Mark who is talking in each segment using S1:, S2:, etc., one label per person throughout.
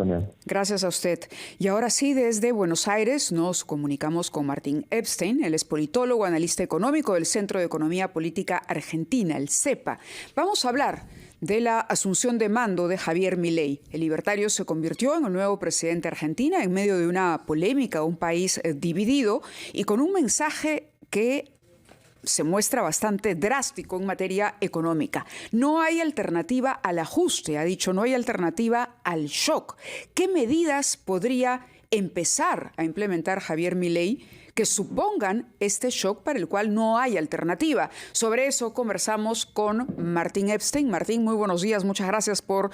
S1: Sonia.
S2: Gracias a usted. Y ahora sí, desde Buenos Aires nos comunicamos con Martín Epstein. Él es politólogo, analista económico del Centro de Economía Política Argentina, el CEPA. Vamos a hablar de la asunción de mando de Javier Milei. El libertario se convirtió en el nuevo presidente de Argentina en medio de una polémica, un país dividido y con un mensaje que se muestra bastante drástico en materia económica. No hay alternativa al ajuste, ha dicho, no hay alternativa al shock. ¿Qué medidas podría empezar a implementar Javier Milei que supongan este shock para el cual no hay alternativa? Sobre eso conversamos con Martín Epstein. Martín, muy buenos días, muchas gracias por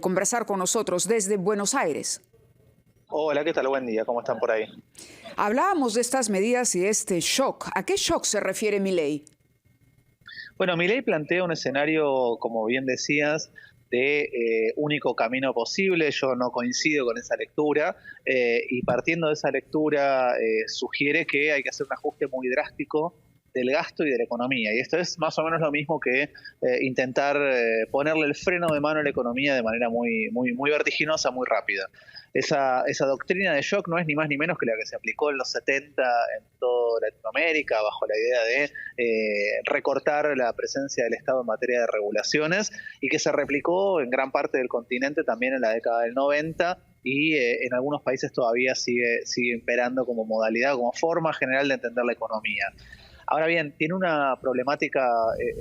S2: conversar con nosotros desde Buenos Aires.
S3: Hola, ¿qué tal? Buen día, ¿cómo están por ahí?
S2: Hablábamos de estas medidas y de este shock. ¿A qué shock se refiere Milei?
S3: Bueno, Milei plantea un escenario, como bien decías, de único camino posible. Yo no coincido con esa lectura y partiendo de esa lectura sugiere que hay que hacer un ajuste muy drástico del gasto y de la economía. Y esto es más o menos lo mismo que intentar ponerle el freno de mano a la economía de manera muy vertiginosa, muy rápida. Esa doctrina de shock no es ni más ni menos que la que se aplicó en los 70 en toda Latinoamérica, bajo la idea de recortar la presencia del Estado en materia de regulaciones, y que se replicó en gran parte del continente también en la década del 90, y en algunos países todavía sigue imperando como modalidad, como forma general de entender la economía. Ahora bien, tiene una problemática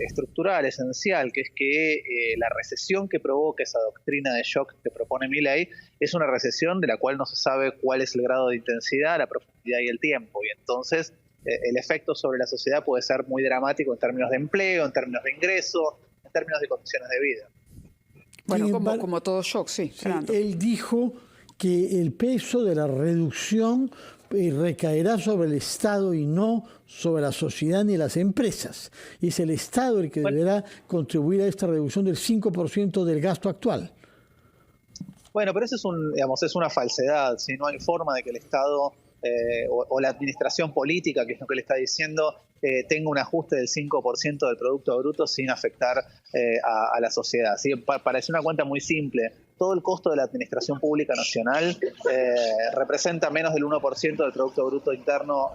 S3: estructural esencial, que es que la recesión que provoca esa doctrina de shock que propone Milei es una recesión de la cual no se sabe cuál es el grado de intensidad, la profundidad y el tiempo. Y entonces el efecto sobre la sociedad puede ser muy dramático en términos de empleo, en términos de ingreso, en términos de condiciones de vida.
S2: Bueno, como todo shock, sí.
S4: Él dijo que el peso de la reducción recaerá sobre el Estado y no sobre la sociedad ni las empresas. Y es el Estado el que deberá contribuir a esta reducción del 5% del gasto actual.
S3: Bueno, pero eso es una falsedad. Si no hay forma de que el Estado o la administración política, que es lo que le está diciendo, tenga un ajuste del 5% del Producto Bruto sin afectar a la sociedad. ¿Sí? Para hacer una cuenta muy simple, todo el costo de la administración pública nacional representa menos del 1% del Producto Bruto Interno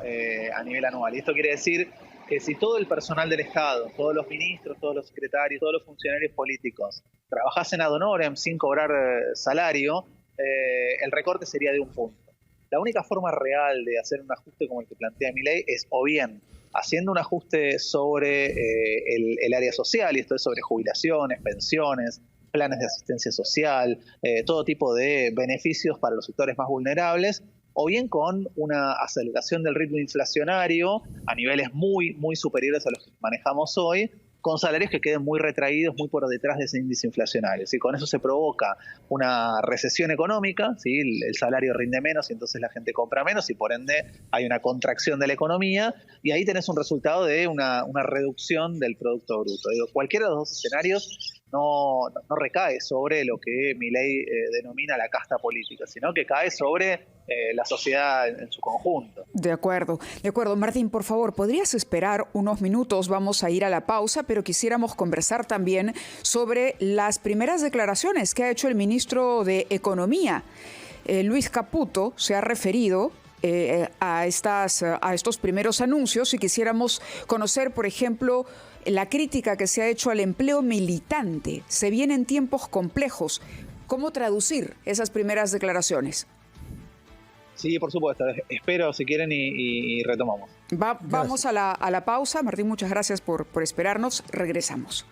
S3: a nivel anual. Y esto quiere decir que si todo el personal del Estado, todos los ministros, todos los secretarios, todos los funcionarios políticos trabajasen ad honorem sin cobrar salario, el recorte sería de 1 punto. La única forma real de hacer un ajuste como el que plantea Milei es o bien haciendo un ajuste sobre el área social, y esto es sobre jubilaciones, pensiones, planes de asistencia social, todo tipo de beneficios para los sectores más vulnerables, o bien con una aceleración del ritmo inflacionario a niveles muy superiores a los que manejamos hoy, con salarios que queden muy retraídos, muy por detrás de ese índice inflacionario. ¿Sí? Con eso se provoca una recesión económica, ¿sí? El salario rinde menos y entonces la gente compra menos y por ende hay una contracción de la economía, y ahí tenés un resultado de una reducción del Producto Bruto. Digo, cualquiera de los dos escenarios no recae sobre lo que Milei denomina la casta política, sino que cae sobre la sociedad en su conjunto.
S2: De acuerdo. Martín, por favor, ¿podrías esperar unos minutos? Vamos a ir a la pausa, pero quisiéramos conversar también sobre las primeras declaraciones que ha hecho el ministro de Economía. Luis Caputo se ha referido a estos primeros anuncios y quisiéramos conocer, por ejemplo, la crítica que se ha hecho al empleo militante. Se vienen tiempos complejos. ¿Cómo traducir esas primeras declaraciones?
S3: Sí, por supuesto. Espero, si quieren, y retomamos.
S2: Vamos a la pausa. Martín, muchas gracias por esperarnos. Regresamos.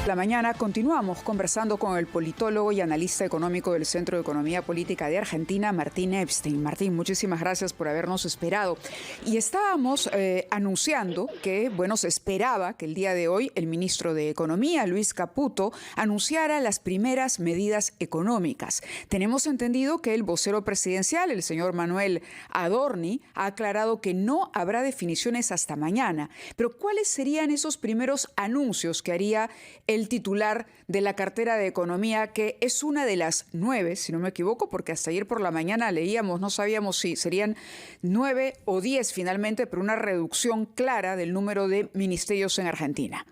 S2: La mañana continuamos conversando con el politólogo y analista económico del Centro de Economía Política de Argentina, Martín Epstein. Martín, muchísimas gracias por habernos esperado. Y estábamos anunciando que, se esperaba que el día de hoy el ministro de Economía, Luis Caputo, anunciara las primeras medidas económicas. Tenemos entendido que el vocero presidencial, el señor Manuel Adorni, ha aclarado que no habrá definiciones hasta mañana. Pero ¿cuáles serían esos primeros anuncios que haría el titular de la cartera de Economía, que es una de las 9, si no me equivoco, porque hasta ayer por la mañana leíamos, no sabíamos si serían 9 o 10 finalmente, pero una reducción clara del número de ministerios en Argentina?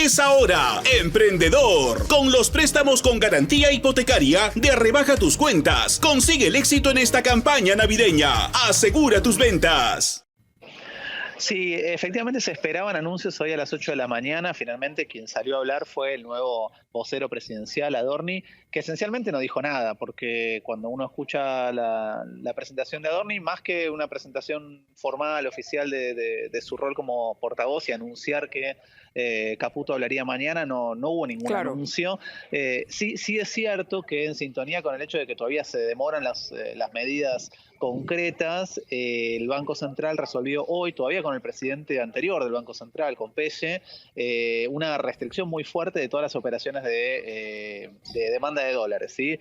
S1: Es ahora, emprendedor. Con los préstamos con garantía hipotecaria de Rebaja Tus Cuentas. Consigue el éxito en esta campaña navideña. Asegura tus ventas.
S3: Sí, efectivamente se esperaban anuncios hoy a las 8 de la mañana. Finalmente quien salió a hablar fue el nuevo vocero presidencial, Adorni, que esencialmente no dijo nada, porque cuando uno escucha la presentación de Adorni, más que una presentación formal, oficial de su rol como portavoz y anunciar que Caputo hablaría mañana, no hubo ningún anuncio. Sí es cierto que en sintonía con el hecho de que todavía se demoran las medidas concretas, el Banco Central resolvió hoy, todavía con el presidente anterior del Banco Central, con Pelle, una restricción muy fuerte de todas las operaciones de demanda de dólares, ¿sí?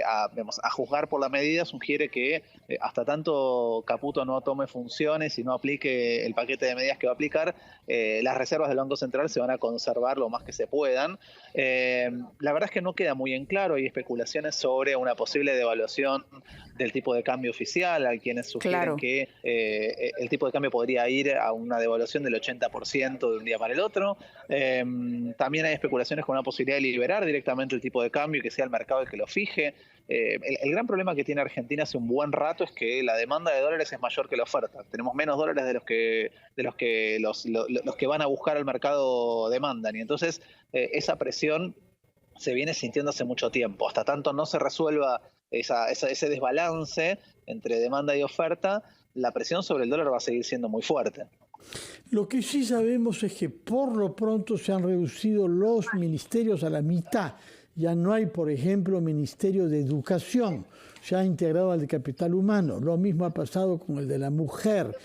S3: A juzgar por la medida, sugiere que hasta tanto Caputo no tome funciones y no aplique el paquete de medidas que va a aplicar, las reservas del Banco Central se van a conservar lo más que se puedan. La verdad es que no queda muy en claro, hay especulaciones sobre una posible devaluación del tipo de cambio oficial. Hay quienes sugieren que el tipo de cambio podría ir a una devaluación del 80% de un día para el otro. También hay especulaciones con una posibilidad de liberar directamente el tipo de cambio y que sea el mercado el que lo fije. El gran problema que tiene Argentina hace un buen rato es que la demanda de dólares es mayor que la oferta. Tenemos menos dólares de los que van a buscar al mercado demandan, y entonces esa presión se viene sintiendo hace mucho tiempo. Hasta tanto no se resuelva ese desbalance entre demanda y oferta, la presión sobre el dólar va a seguir siendo muy fuerte.
S4: Lo que sí sabemos es que por lo pronto se han reducido los ministerios a la mitad. Ya no hay, por ejemplo, Ministerio de Educación, se ha integrado al de Capital Humano. Lo mismo ha pasado con el de la Mujer.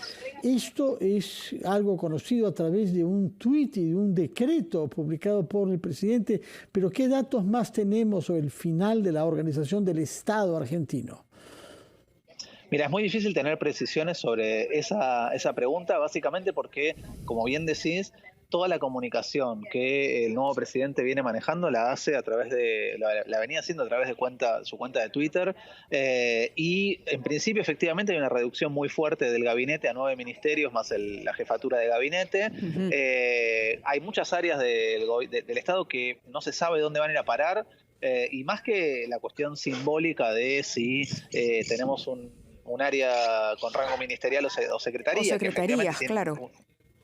S4: Esto es algo conocido a través de un tuit y de un decreto publicado por el presidente. Pero ¿qué datos más tenemos sobre el final de la organización del Estado argentino?
S3: Mira, es muy difícil tener precisiones sobre esa pregunta, básicamente porque, como bien decís, toda la comunicación que el nuevo presidente viene manejando la hace a través la venía haciendo a través de su cuenta de Twitter, y en principio efectivamente hay una reducción muy fuerte del gabinete a 9 ministerios más la jefatura de gabinete. Hay muchas áreas del Estado que no se sabe dónde van a ir a parar, y más que la cuestión simbólica de si tenemos un área con rango ministerial o secretaría.
S2: O secretarías, claro.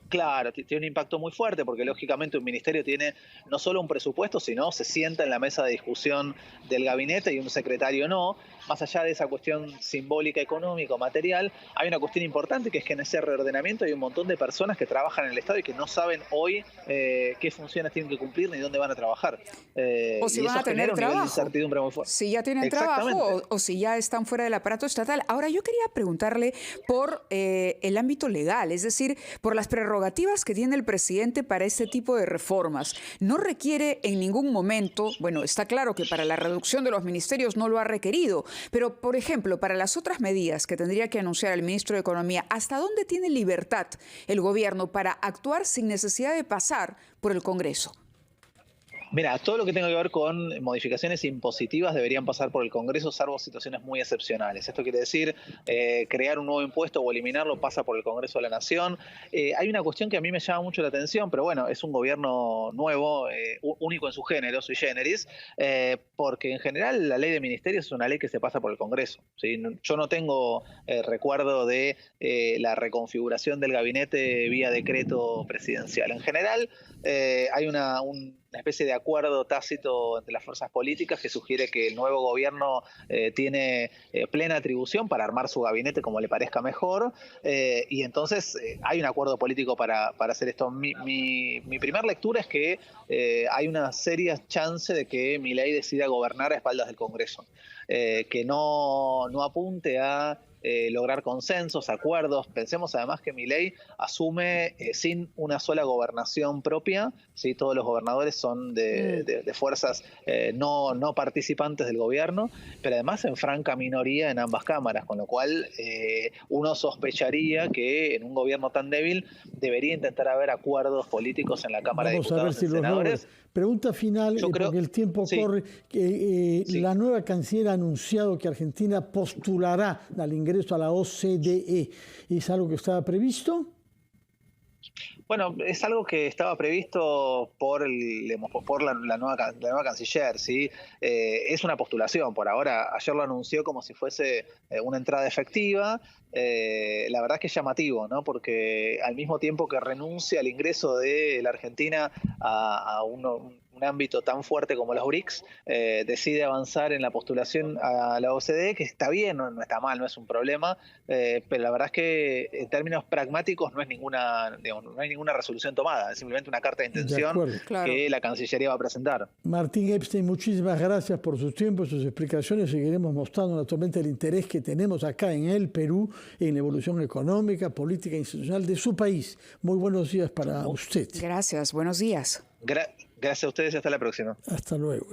S3: Claro, tiene un impacto muy fuerte porque lógicamente un ministerio tiene no solo un presupuesto, sino se sienta en la mesa de discusión del gabinete y un secretario no. Más allá de esa cuestión simbólica, económica, material, hay una cuestión importante que es que en ese reordenamiento hay un montón de personas que trabajan en el Estado y que no saben hoy qué funciones tienen que cumplir ni dónde van a trabajar.
S2: O si van a tener trabajo.
S3: Incertidumbre muy fuerte.
S2: Si ya tienen trabajo o si ya están fuera del aparato estatal. Ahora yo quería preguntarle por el ámbito legal, es decir, por las prerrogativas que tiene el presidente para este tipo de reformas. No requiere en ningún momento, bueno, está claro que para la reducción de los ministerios no lo ha requerido, pero, por ejemplo, para las otras medidas que tendría que anunciar el ministro de Economía, ¿hasta dónde tiene libertad el gobierno para actuar sin necesidad de pasar por el Congreso?
S3: Mira, todo lo que tenga que ver con modificaciones impositivas deberían pasar por el Congreso, salvo situaciones muy excepcionales. Esto quiere decir, crear un nuevo impuesto o eliminarlo pasa por el Congreso de la Nación. Hay una cuestión que a mí me llama mucho la atención, pero bueno, es un gobierno nuevo, único en su género, sui generis, porque en general la ley de ministerios es una ley que se pasa por el Congreso, ¿sí? Yo no tengo recuerdo de la reconfiguración del gabinete vía decreto presidencial. En general hay una especie de acuerdo tácito entre las fuerzas políticas que sugiere que el nuevo gobierno tiene plena atribución para armar su gabinete como le parezca mejor, y entonces hay un acuerdo político para hacer esto. Mi primera lectura es que hay una seria chance de que Milei decida gobernar a espaldas del Congreso, que no apunte a lograr consensos, acuerdos. Pensemos además que Milei asume sin una sola gobernación propia, ¿sí? Todos los gobernadores son de fuerzas no participantes del gobierno, pero además en franca minoría en ambas cámaras, con lo cual uno sospecharía que en un gobierno tan débil debería intentar haber acuerdos políticos en la Cámara de Diputados y Senadores.
S4: Pregunta final, porque el tiempo corre. La nueva canciller ha anunciado que Argentina postulará al ingreso a la OCDE. ¿Es algo que estaba previsto?
S3: Bueno, es algo que estaba previsto por, la nueva canciller, ¿sí? Es una postulación por ahora. Ayer lo anunció como si fuese una entrada efectiva. La verdad es que es llamativo, ¿no? Porque al mismo tiempo que renuncia al ingreso de la Argentina a un ámbito tan fuerte como los BRICS, decide avanzar en la postulación a la OCDE, que está bien, no está mal, no es un problema, pero la verdad es que en términos pragmáticos no es ninguna, digamos, no hay ninguna resolución tomada, es simplemente una carta de intención que la Cancillería va a presentar.
S4: Martín Epstein, muchísimas gracias por su tiempo, sus explicaciones. Seguiremos mostrando naturalmente el interés que tenemos acá en el Perú en la evolución económica, política e institucional de su país. Muy buenos días para usted.
S2: Gracias, buenos días.
S3: Gracias a ustedes y hasta la próxima.
S4: Hasta luego.